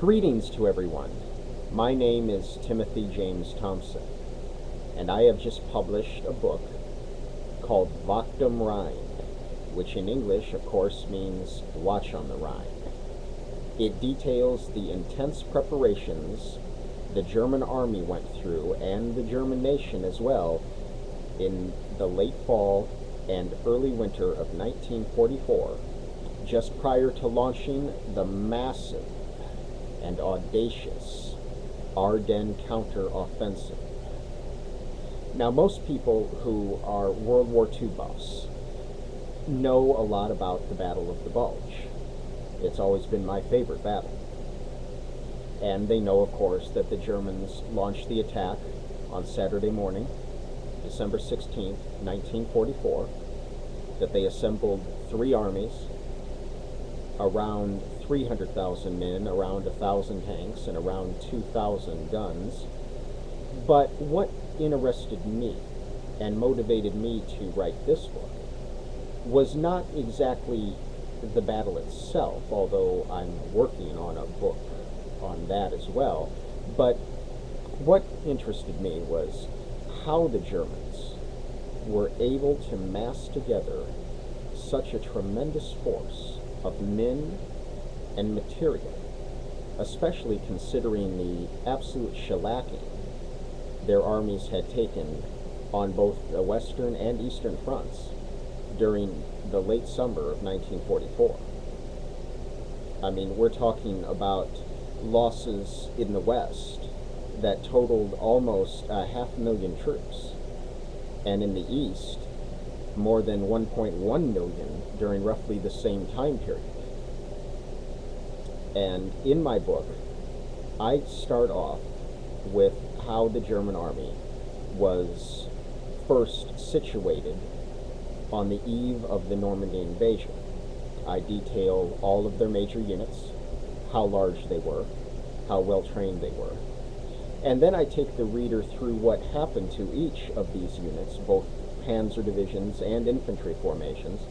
Greetings to everyone. My name is Timothy James Thompson, and I have just published a book called Wacht Am Rhein, which in English, of course, means Watch on the Rhine. It details the intense preparations the German army went through, and the German nation as well, in the late fall and early winter of 1944, just prior to launching the massive and audacious Ardennes counter-offensive. Now, most people who are World War II buffs know a lot about the Battle of the Bulge. It's always been my favorite battle. And they know, of course, that the Germans launched the attack on Saturday morning, December 16th, 1944, that they assembled three armies, around 300,000 men, around 1,000 tanks, and around 2,000 guns. But what interested me and motivated me to write this book was not exactly the battle itself, although I'm working on a book on that as well, but what interested me was how the Germans were able to mass together such a tremendous force of men and material, especially considering the absolute shellacking their armies had taken on both the western and eastern fronts during the late summer of 1944. I mean, we're talking about losses in the west that totaled almost 500,000 troops, and in the east more than 1.1 million during roughly the same time period. And in my book, I start off with how the German army was first situated on the eve of the Normandy invasion. I detail all of their major units, how large they were, how well trained they were. And then I take the reader through what happened to each of these units, both panzer divisions and infantry formations,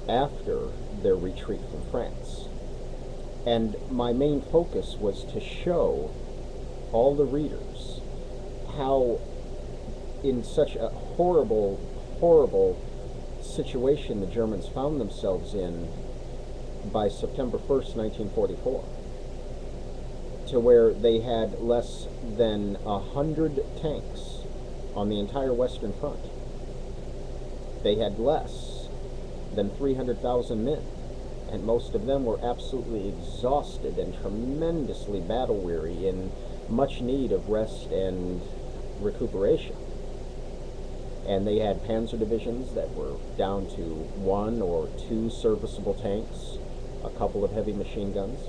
after their retreat from France. And my main focus was to show all the readers how, in such a horrible, horrible situation the Germans found themselves in by September 1st, 1944, to where they had less than 100 tanks on the entire Western Front. They had less than 300,000 men, and most of them were absolutely exhausted and tremendously battle-weary, in much need of rest and recuperation. And they had panzer divisions that were down to 1 or 2 serviceable tanks, a couple of heavy machine guns.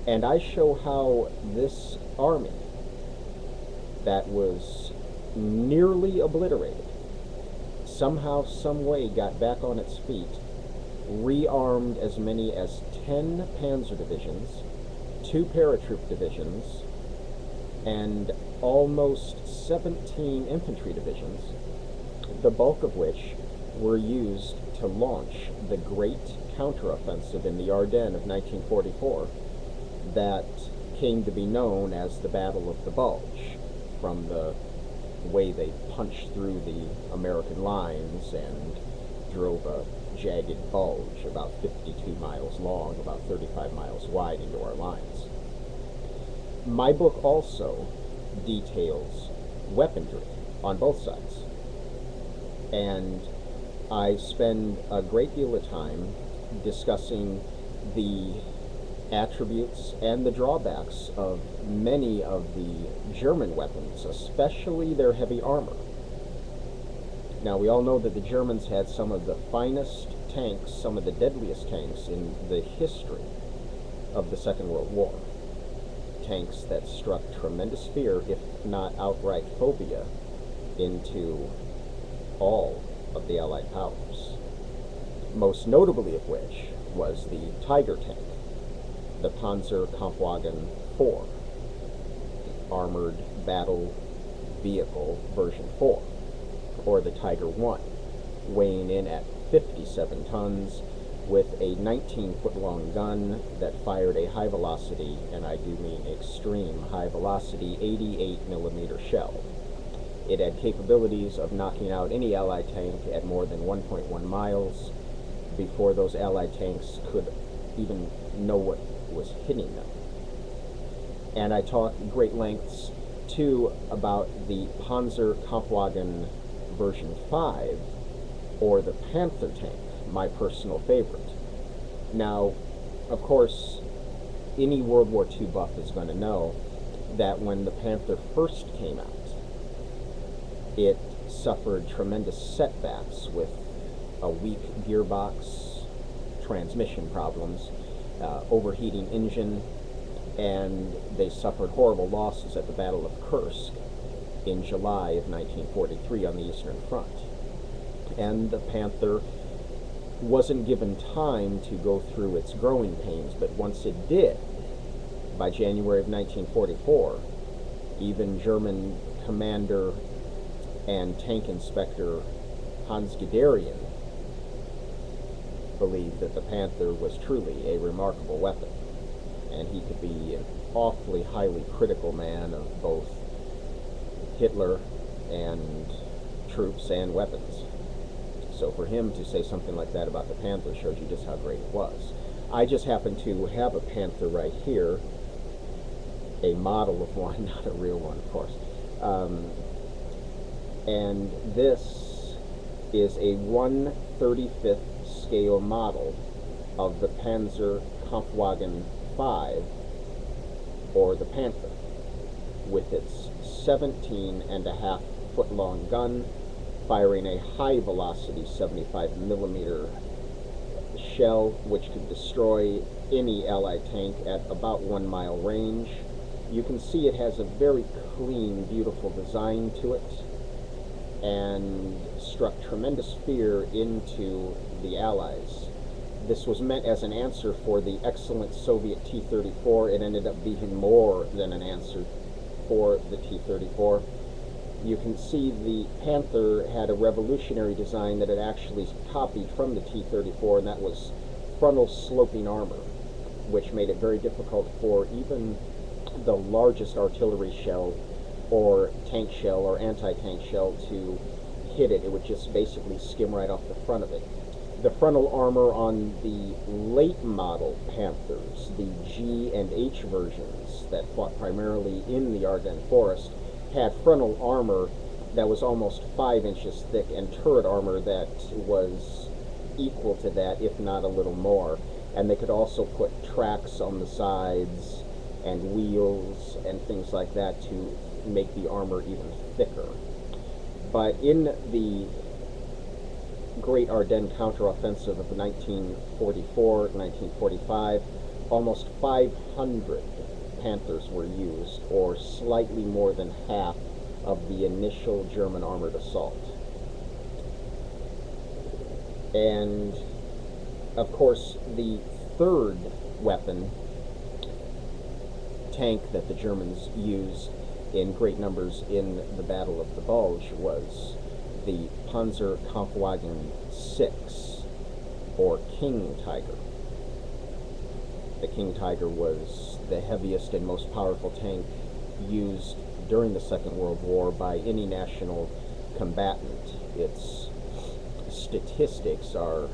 And I show how this army that was nearly obliterated somehow, some way got back on its feet, rearmed as many as 10 panzer divisions, 2 paratroop divisions, and almost 17 infantry divisions, the bulk of which were used to launch the great counteroffensive in the Ardennes of 1944 that came to be known as the Battle of the Bulge, from the way they punched through the American lines and drove a jagged bulge about 52 miles long, about 35 miles wide into our lines. My book also details weaponry on both sides, and I spend a great deal of time discussing the attributes and the drawbacks of many of the German weapons, especially their heavy armor. Now, we all know that the Germans had some of the finest tanks, some of the deadliest tanks in the history of the Second World War. Tanks that struck tremendous fear, if not outright phobia, into all of the Allied powers. Most notably of which was the Tiger tank, the Panzerkampfwagen 4, the Armored Battle Vehicle version 4, or the Tiger 1, weighing in at 57 tons, with a 19-foot-long gun that fired a high-velocity, and I do mean extreme high-velocity, 88mm shell. It had capabilities of knocking out any Allied tank at more than 1.1 miles before those Allied tanks could even know what was hitting them. And I talk great lengths, too, about the Panzer Kampfwagen version 5, or the Panther tank, my personal favorite. Now, of course, any World War II buff is going to know that when the Panther first came out, it suffered tremendous setbacks with a weak gearbox, transmission problems, overheating engine, and they suffered horrible losses at the Battle of Kursk in July of 1943 on the Eastern Front. And the Panther wasn't given time to go through its growing pains, but once it did, by January of 1944, even German commander and tank inspector Hans Guderian believed that the Panther was truly a remarkable weapon, and he could be an awfully highly critical man of both Hitler and troops and weapons. So for him to say something like that about the Panther shows you just how great it was. I just happen to have a Panther right here, a model of one, not a real one, of course. And this is a 1/35th scale model of the Panzer Kampfwagen 5, or the Panther, with its 17.5-foot-long gun, firing a high-velocity 75mm shell, which could destroy any Allied tank at about 1 mile range. You can see it has a very clean, beautiful design to it, and struck tremendous fear into the Allies. This was meant as an answer for the excellent Soviet T-34. It ended up being more than an answer for the T-34. You can see the Panther had a revolutionary design that it actually copied from the T-34, and that was frontal sloping armor, which made it very difficult for even the largest artillery shell or tank shell or anti-tank shell to hit it. It would just basically skim right off the front of it. The frontal armor on the late model Panthers, the G and H versions that fought primarily in the Ardennes forest, had frontal armor that was almost 5 inches thick and turret armor that was equal to that, if not a little more. And they could also put tracks on the sides and wheels and things like that to make the armor even thicker. But in the Great Ardennes counteroffensive of 1944-1945, almost 500 Panthers were used, or slightly more than half of the initial German armored assault. And of course, the third weapon, tank, that the Germans used in great numbers in the Battle of the Bulge was the Panzer Kampfwagen 6, or King Tiger. The King Tiger was the heaviest and most powerful tank used during the Second World War by any national combatant. Its statistics are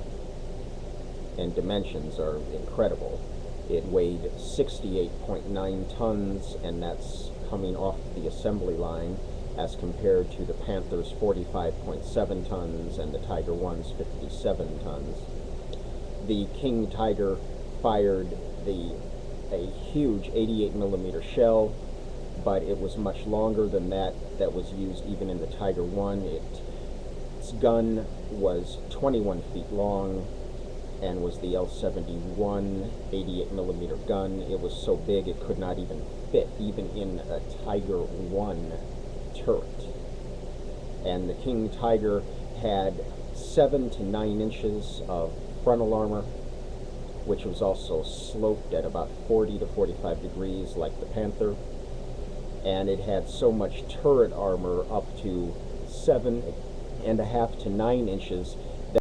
and dimensions are incredible. It weighed 68.9 tons, and that's coming off the assembly line, as compared to the Panther's 45.7 tons and the Tiger 1's 57 tons. The King Tiger fired a huge 88mm shell, but it was much longer than that was used even in the Tiger 1. Its gun was 21 feet long and was the L-71 88mm gun. It was so big it could not even fit even in a Tiger 1 turret. And the King Tiger had 7 to 9 inches of frontal armor, which was also sloped at about 40 to 45 degrees like the Panther. And it had so much turret armor, up to 7.5 to 9 inches,